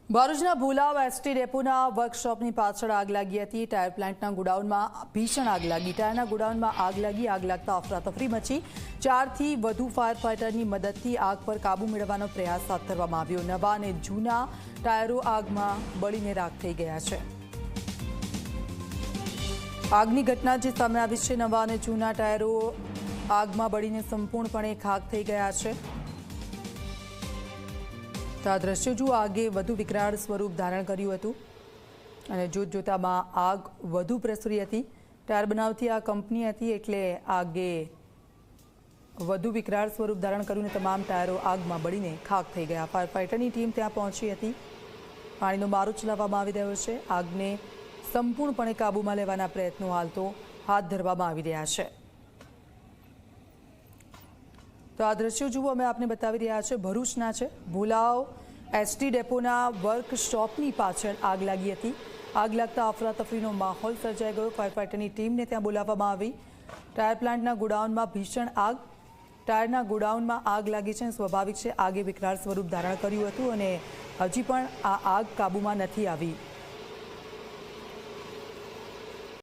ભરૂચના ભુલાવ એસટી ડેપોના વર્કશોપની પાછળ આગ લાગી હતી। ટાયર પ્લાન્ટના ગોડાઉનમાં ભીષણ આગ લાગી। ટાયરના ગોડાઉનમાં આગ લાગતા અફરાતફરી મચી। 4થી વધુ ફાયર ફાઇટરની મદદથી આગ પર કાબૂ મેળવવાનો પ્રયાસ હાથ ધરવામાં આવ્યો। નવા અને જૂના ટાયરો આગમાં બળીને રાખ થઈ ગયા છે। આગની ઘટના જે સામે આવી છે, નવા અને જૂના ટાયરો આગમાં બળીને સંપૂર્ણપણે ખાક થઈ ગયા છે। તો આ દ્રશ્યો જુઓ, આગે વધુ વિકરાળ સ્વરૂપ ધારણ કર્યું હતું અને જોતજોતામાં આગ વધુ પ્રસરી હતી। ટાયર બનાવતી આ કંપની હતી, એટલે આગે વધુ વિકરાળ સ્વરૂપ ધારણ કર્યું અને તમામ ટાયરો આગમાં બળીને ખાક થઈ ગયા। ફાયર ફાઇટરની ટીમ ત્યાં પહોંચી હતી। પાણીનો મારો ચલાવવામાં આવી રહ્યો છે। આગને સંપૂર્ણપણે કાબૂમાં લેવાના પ્રયત્નો હાલ તો હાથ ધરવામાં આવી રહ્યા છે। તો આ દ્રશ્યો જુઓ, અમે આપને બતાવી રહ્યા છે, ભરૂચના છે। ભુલાવ એસટી ડેપોના વર્કશોપની પાછળ આગ લાગી હતી। આગ લાગતા અફરાતફરીનો માહોલ સર્જાઈ ગયો। ફાયર ફાઇટરની ટીમને ત્યાં બોલાવવામાં આવી। ટાયર પ્લાન્ટના ગોડાઉનમાં ભીષણ આગ। ટાયરના ગોડાઉનમાં આગ લાગી છે, સ્વાભાવિક છે, આગે વિકરાળ સ્વરૂપ ધારણ કર્યું હતું અને હજી પણ આ આગ કાબૂમાં નથી આવી।